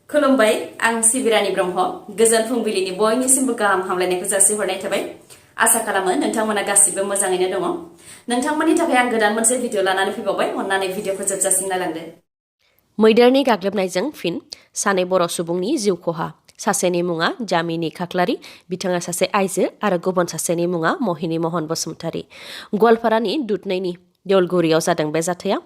खुलुमबाय आं सिबिरानि ब्रह्म गोजोन फुंबिलिनि बयनिसिमबो गाहाम हामलायनायखौ जासिहरनाय थाबाय। आसा खालामो नोंथांमोना गासिबो मोजाङैनो दङ। नोंथांमोननि थाखाय आं गोदान मोनसे भिडिअ लानानै फैबावबाय। अन्नानै भिडिअखौ जोबजासिम नायलांदो। मैदेरनि गाग्लोबनायजों फिन सानै बर' सुबुंनि जिउ खहा। सासेनि मुङा जामिनी खाख्लारि, बिथाङा सासे आइजो आरो गुबुन सासेनि मुङा महिनी महन बसुमतारी। गवालपारानि दुधनैनि देउलगुरियाव जादों बे जाथाया।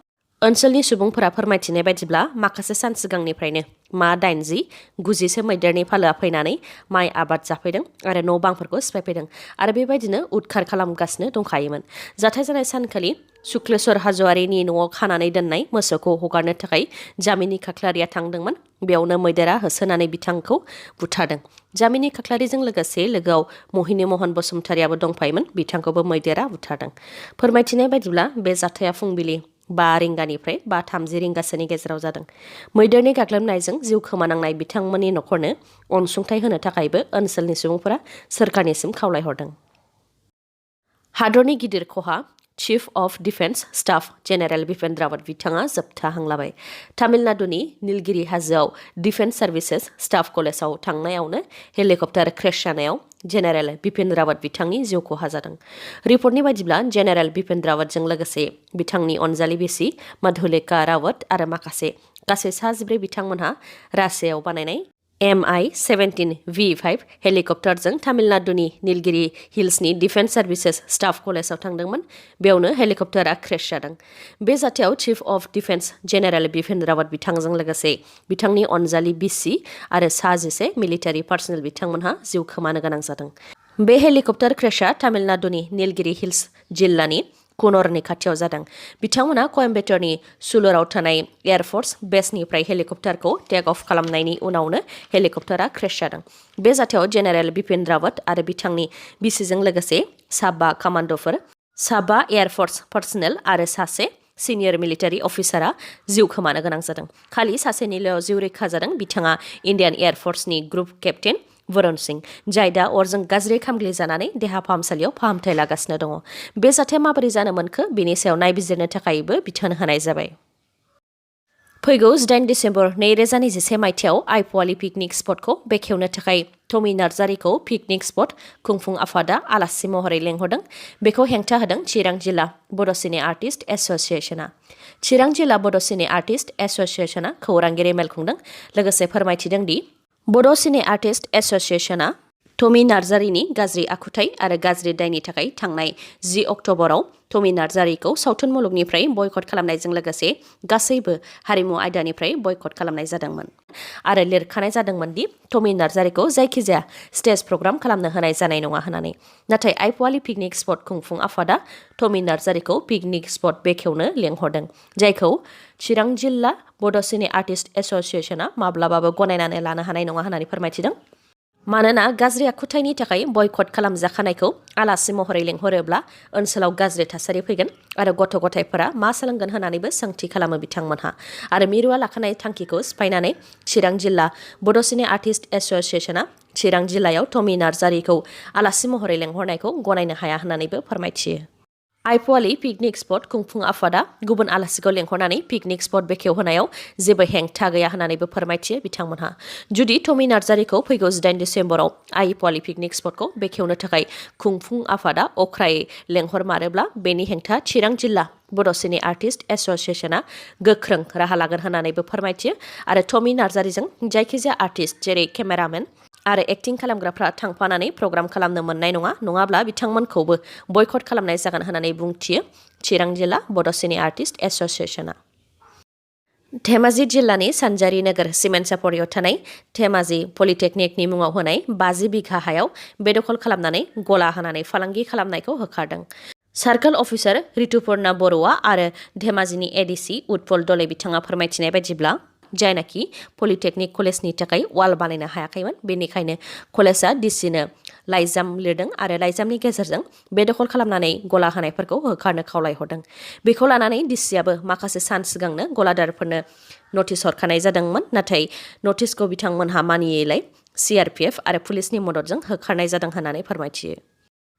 ओनसोलनि सुबुंफोरा फोरमायथिनाय बायदिब्ला माखासे सान सिगांनिफ्रायनो मा 80-90सो मैदेरनि फालोआ फैनानै माइ आबाद जाफैदों आरो न' बांफोरखौ सिफायफैदों आरो बेबायदिनो उदखार खालामगासिनो दंखायोमोन। जाथाय जानाय सानखालि शुक्लेश्वर हाज'वारिनि न'आव खानानै दोननाय मोसौखौ हगारनो थाखाय जामिनी खाख्लारिया थांदोंमोन। बेयावनो मैदेरा होसोनानै बिथांखौ बुथारदों। जामिनी खाख्लारिजों लोगोसे लोगोआव महिनी महन बसुमतारीयाबो दंफायोमोन। बिथांखौबो मैदेरा बुथारदों। फोरमायथिनाय बायदिब्ला बे जाथाया फुंबिलि 5 रिंगानिफ्राय 5:30 रिंगासोनि गेजेराव जादों। मैदेरनि गाग्लोबनायजों जिउ खोमानांनाय बिथांमोननि न'खरनो अनसुंथाइ होनो थाखायबो ओनसोलनि सुबुंफोरा सोरखारनिसिम खावलायहरदों। हादरनि गिदिर खहा। Chief of defence staff general Bipin Rawat बिथाङा जोबथा हां लाबाय। तामिलनाडुनि नीलगिरि हाजोआव डिफेन्स सार्भिसेस स्टाफ कलेजाव थांनायावनो हेलिकप्टार क्रेश जानायाव जेनेरेल बिपिन रावत बिथांनि जिउ खहा जादों। रिपर्टनि बायदिब्ला जेनेरेल बिपिन रावतजों लोगोसे बिथांनि अनजालि बिसि मधुलिका रावत आरो माखासे गासै 14 बिथांमोनहा रासियायाव बानायनाय MI-17V5 हेलिकप्टारजों तामिलनाडुनि नीलगिरि हिल्सनि डिफेन्स सार्भिसेस स्टाफ कलेजाव थांदोंमोन। बेयावनो हेलिकप्टारा क्रेश जादों। बे जाथायाव chief of defence general Bipin Rawat बिथांजों लोगोसे बिथांनि अनजालि बिसि आरो 11 मिलिटारि पार्सनेल बिथांमोनहा जिउ खोमानो गोनां जादों। बे हेलिकप्टार क्रेशआ तामिलनाडुनि नीलगिरि हिल्स जिल्लानि कुनरनि खाथियाव जादों। बिथांमोना कयम्बेटरनि सुलुराव थानाय एयारफोर्स बेसनिफ्राय हेलिकप्टारखौ टेक अफ खालामनायनि उनावनो हेलिकप्टारा क्रेश जादों। बे जाथायाव जेनेरेल बिपिन रावत आरो बिथांनि बिसिजों लोगोसे 5 कामान्ड'फोर, 5 एयारफोर्स पार्सनेल आरो 1 सिनियर मिलिटारि अफिसारआ जिउ खोमानो गोनां जादों। खालि सासेनिल' जिउ रैखा जादों। बिथाङा इन्डियान एयारफोर्सनि ग्रुप केप्टेन वरुण सिंह, जाय दा अरजों गाज्रि खामग्लिजानानै देहा फाहामसालियाव फाहामथाय लागासिनो दङ। बे जाथाया माबोरै जानो मोनखो बेनि सायाव नायबिजिरनो थाखायबो बिथोन होनाय जाबाय। फैगौ 8 दिसेम्बर 2021 मायथाइयाव आइपवालि पिकनिक स्पटखौ बेखेवनो थाखाय टमी नार्जारीखौ पिकनिक स्पट खुंफुं आफादा आलासि महरै लेंहरदों। बेखौ हेंथा होदों चिरां जिल्ला बड' सिने आर्टिस्ट एस'सियेशना। चिरां जिल्ला बड' सिने आर्टिस्ट एस'सियेशना खौरांगिरि मेल खुंदों। लोगोसे फोरमायथिदों दि बड' सिने आर्टिस्ट एस'सियेशना टमी नार्जारीनि गाज्रि आखुथाय आरो गाज्रि दायनि थाखाय थांनाय 10 अक्ट'बराव टमी नार्जारीखौ सावथुन मुलुगनिफ्राय बयकट खालामनायजों लोगोसे गासैबो हारिमु आयदानिफ्राय बयकट खालामनाय जादोंमोन आरो लिरखानाय जादोंमोन दि टमी नार्जारीखौ जायखिजाया स्टेज प्रग्राम खालामनो होनाय जानाय नङा होननानै। नाथाय आइपवालि पिकनिक स्पट खुंफुं आफादा टमी नार्जारीखौ पिकनिक स्पट बेखेवनो लेंहरदों, जायखौ चिरां जिल्ला बड' सिने आर्टिस्ट एस'सियेशना माब्लाबाबो गनायनानै लानो हानाय नङा होननानै फोरमायथिदों। मानोना गाज्रि आखुथायनि थाखाय बयकट खालामजाखानायखौ आलासि महरै लेंहरोब्ला ओनसोलाव गाज्रि थासारि फैगोन आरो गथ' गथायफोरा मा सोलोंगोन होननानैबो सोंथि खालामो बिथांमोनहा। आरो मिरुआ लाखानाय थांखिखौ सिफायनानै चिरां जिल्ला बड' सिने आर्टिस्ट एस'सियेशना चिरां जिल्लायाव टमी नार्जारीखौ आलासि महरै लेंहरनायखौ गनायनो हाया होननानैबो फोरमायथियो। आइपवालि पिकनिक स्पट खुंफुं आफादा गुबुन आलासिखौ लेंहरनानै पिकनिक स्पट बेखेवहोनायाव जेबो हेंथा गैया होननानैबो फोरमायथियो बिथांमोनहा। जुदि टमी नार्जारीखौ फैगौ 8 दिसेम्बराव आइपवालि पिकनिक स्पटखौ बेखेवनो थाखाय खुंफुं आफादा अख्रायै लेंहरमारोब्ला बेनि हेंथा चिरां जिल्ला बड' सिने आर्टिस्ट एस'सियेशना गोख्रों राहा लागोन होननानैबो फोरमायथियो आरो टमी नार्जारीजों जायखिजाया आर्टिस्ट जेरै केमेरामेन आरो एक्टिं खालामग्राफ्रा थांफानानै प्रग्राम खालामनो मोननाय नङा, नङाब्ला बिथांमोनखौबो बयकट खालामनाय जागोन होननानै बुंथियो चिरां जिल्ला बड' सिने आर्टिस्ट एस'सियेशना। धेमाजि जिल्लानि सानजारि नोगोर सिमेन्टसापरियाव थानाय धेमाजि पलिटेकनिकनि मुङाव होनाय 50 बिघा हायाव बेदखल खालामनानै गला होनानै फालांगि खालामनायखौ होखारदों। सार्कोल अफिसार रितुपर्ना बर'आ आरो धेमाजिनि एडिसि उत्पल दले बिथाङा फोरमायथिनाय बायदिब्ला जायनाखि पलिटेकनिक कलेजनि थाखाय वाल बानायनो हायाखैमोन, बेनिखायनो कलेजआ डिसिनो लाइजाम लिरदों आरो लाइजामनि गेजेरजों बेदखल खालामनानै गला होनायफोरखौ होखारनो खावलायहरदों। बेखौ लानानै डिसिआबो माखासे सान सिगांनो गलादारफोरनो नटिस हरखानाय जादोंमोन, नाथाय नटिसखौ बिथांमोनहा मानियैलाय CRPF आरो पुलिसनि मददजों होखारनाय जादों होननानै फोरमायथियो।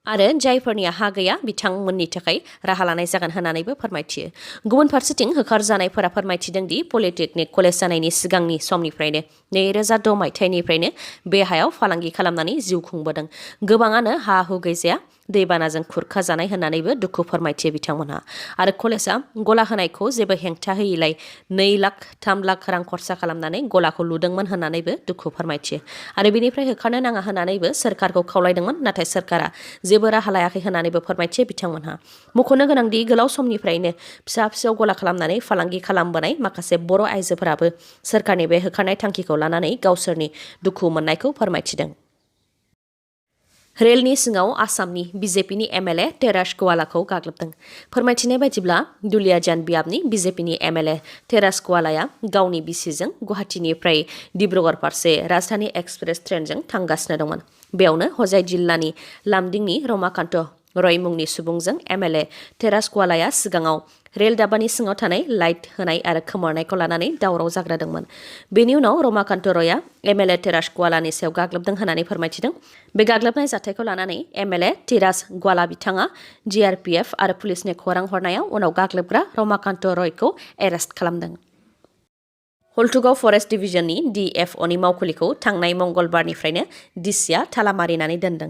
आरो जायफोरनिया हा गैया बिथांमोननि थाखाय राहा लानाय जागोन होननानैबो फोरमायथियो। गुबुन फारसेथिं होखारजानायफोरा फोरमायथिदों दि पलिटेकनिक कलेज जानायनि सिगांनि समनिफ्रायनो 2006 मायथाइनिफ्रायनो बे हायाव फालांगि खालामनानै जिउ खुंबोदों। गोबाङानो हा हु गैजाया दैबानाजों खुरखा जानाय होननानैबो दुखु फोरमायथियो बिथांमोनहा। आरो कलेजआ गला होनायखौ जेबो हेंथा होयैलाय 2 लाख 3 लाख रां खरसा खालामनानै गलाखौ लुदोंमोन होननानैबो दुखु फोरमायथियो। आरो बेनिफ्राय होखारनो नाङा होननानैबो सोरखारखौ खावलायदोंमोन, नाथाय सोरखारा जेबो राहा लायाखै होननानैबो फोरमायथियो बिथांमोनहा। मख'नो गोनांदि गोलाव समनिफ्रायनो फिसा फिसौ गला खालामनानै फालांगि खालामबोनाय माखासे बर' आइजोफोराबो सोरखारनि बे होखारनाय थांखिखौ लानानै गावसोरनि दुखु मोननायखौ फोरमायथिदों। रेलनि सिङाव आसामनि बिजेपिनि एमएलए तेरास गवालाखौ गाग्लोबदों। फोरमायथिनाय बायदिब्ला दुलियाजान बियाबनि बिजेपिनि एमएलए तेरास गवालाया गावनि बिसिजों गुवाहाटीनिफ्राय डिब्रुगड़ फारसे राजधानी एक्सप्रेस ट्रेनजों थांगासिनो दंमोन। बेयावनो हजाइ जिल्लानि लामदिंनि रमाकान्त रय मुंनि सुबुंजों एमएलए तेरास गवालाया सिगाङाव रेल दाब्बानि सिङाव थानाय लाइट होनाय आरो खोमोरनायखौ लानानै दावराव जाग्रोदोंमोन। बेनि उनाव रमाकान्त रयआ एमएलए तेरास गवालानि सायाव गाग्लोबदों होननानै फोरमायथिदों। बे गाग्लोबनाय जाथायखौ लानानै एमएलए तेरास गवाला बिथाङा जिआरपीएफ आरो पुलिसनि खौरां हरनायाव उनाव गाग्लोबग्रा रमाकान्त रयखौ एरेस्ट खालामदों। हल्टुगाव फरेस्ट डिभिजननि DFOनि मावखुलिखौ थांनाय मंगलबारनिफ्रायनो डिसिआ ताला मारिनानै दोनदों।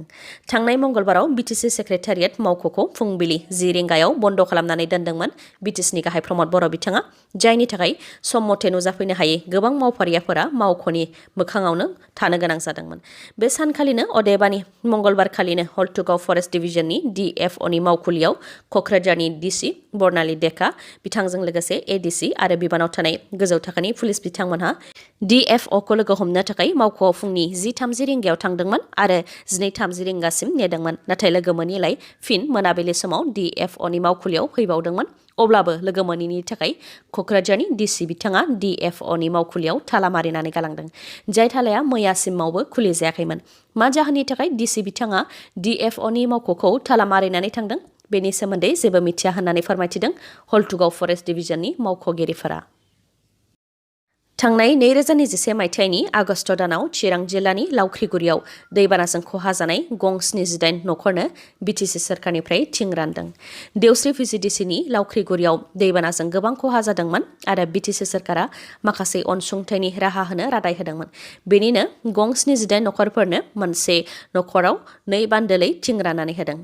थांनाय मंगलबाराव बिटिसि सेक्रेटारियेट मावख'खौ फुंबिलि 10 रिंगायाव बन्द' खालामनानै दोनदोंमोन बिटिसिनि गाहाय प्रमद बर' बिथाङा, जायनि थाखाय सम मथे नुजाफैनो हायै गोबां मावफारियाफोरा मावख'नि मोखाङावनो थानो गोनां जादोंमोन। बे सानखालिनो अदेबानि मंगलबारखालिनो हल्टुगाव फरेस्ट डिभिजननि DFOनि मावखुलियाव क'क्राझारनि डिसि बर्नाली डेका बिथांजों लोगोसे एडिसि आरो बिबानाव थानाय गोजौ थाखोनि पुलिस बिथांमोनहा DFOखौ लोगो हमनो थाखाय मावख'आव फुंनि 10:30 रिंगायाव थांदोंमोन आरो 12:30 रिंगासिम नेदोंमोन, नाथाय लोगो मोनैलाय फिन मोनाबिलि समाव DFOनि मावखुलियाव फैबावदोंमोन। अब्लाबो लोगो मोनैनि थाखाय क'क्राझारनि डिसि बिथाङा DFOनि मावखुलियाव ताला मारिनानै गालांदों, जाय तालाया मैयासिमावबो खुलि जायाखैमोन। मा जाहोननि थाखाय डिसि बिथाङा DFOनि मावख'खौ ताला मारिनानै थांदों बेनि सोमोन्दै जेबो मिथिया होननानै फोरमायथिदों हल्टुगाव फरेस्ट डिभिजननि मावख'गिरिफोरा। थांनाय 2021 मायथाइनि आगस्ट दानाव चिरां जिल्लानि लावख्रिगुरियाव दैबानाजों खहा जानाय गं 78 नखरनो बिटिसि सोरखारनिफ्राय थिं रानदों। देवस्रि VCDCनि लावख्रिगुरियाव दैबानाजों गोबां खहा जादोंमोन आरो बिटिसि सोरखारा माखासे अनसुंथाइनि राहा होनो रादाय होदोंमोन। बेनिनो गं 78 नखरफोरनो मोनसे नखराव 2 बान्दोलै थिं राननानै होदों।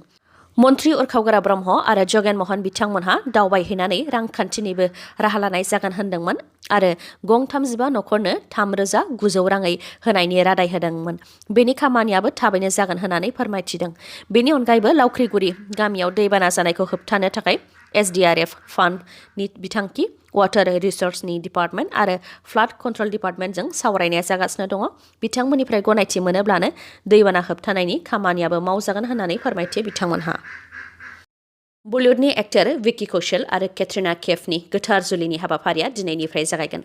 मन्त्रि उरखावगोरा ब्रह्म आरो जगेन महन बिथांमोनहा दावबायहैनानै रांखान्थिनिबो राहा लानाय जागोन होनदोंमोन आरो गं 35 नखरनो 3,900 राङै होनायनि रादाय होदोंमोन। बेनि खामानियाबो थाबैनो जागोन होननानै फोरमायथिदों। बेनि अनगायैबो लावख्रिगुरि गामियाव दैबाना जानायखौ होबथानो थाखाय SDRF फान्डनि बिथांखि, वाटार रिसर्सनि डिपार्टमेन्ट आरो फ्लाड कन्ट्रल डिपार्टमेन्टजों सावरायनाया जागासिनो दङ। बिथांमोननिफ्राय गनायथि मोनोब्लानो दैबाना होबथानायनि खामानियाबो मावजागोन होननानै फोरमायथियो बिथांमोनहा। बलिउडनि एक्टर विकी कौशल आरो कैटरीना कैफनि गोथार जुलिनि हाबाफारिया दिनैनिफ्राय जागायगोन।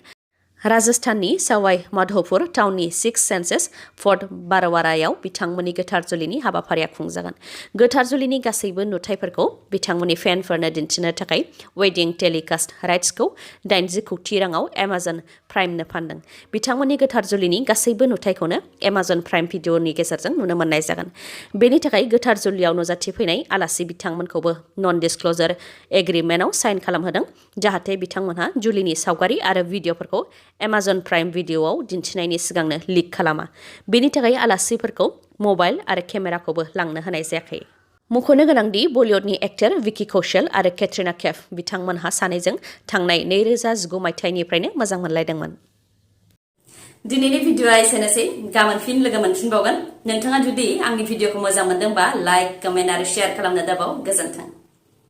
राजस्थाननि सवाई माधोपुर टाउननि 6 सेन्सेस फर्ट बारवारायाव बिथांमोननि गोथार जुलिनि हाबाफारिया खुंजागोन। गोथार जुलिनि गासैबो नुथायफोरखौ बिथांमोननि फेनफोरनो दिन्थिनो थाखाय वेडिं टेलिकास्ट राइट्सखौ 80 कौटि राङाव एमाजन प्राइमनो फानदों। बिथांमोननि गोथार जुलिनि गासैबो नुथायखौनो एमाजन प्राइम भिडिअ'नि गेजेरजों नुनो मोननाय जागोन। बेनि थाखाय गोथार जुलियाव नुजाथिफैनाय आलासि बिथांमोनखौबो नन डिसक्ल'जार एग्रिमेन्टआव साइन खालामहोदों, जाहाथे बिथांमोनहा जुलिनि सावगारि आरो भिडिअ'फोरखौ एमाजन प्राइम भिडिअ'आव दिन्थिनायनि सिगांनो लिक खालामा। बेनि थाखाय आलासिफोरखौ मबाइल आरो केमेराखौबो लांनो होनाय जायाखै। मख'नो गोनांदि बलिउडनि एक्टर विकी कौशल आरो कैटरीना कैफ बिथांमोनहा सानैजों थांनाय 2019 मायथाइनिफ्रायनो मोजां मोनलायदोंमोन। दिनैनि भिडिअ'आ एसेनोसै। गाबोन फिन लोगो मोनफिनबावगोन। नोंथाङा जुदि आंनि भिडिअ'खौ मोजां मोनदोंबा लाइक, कमेन्ट आरो शेयार खालामनो दाबाव। गोजोन्थों।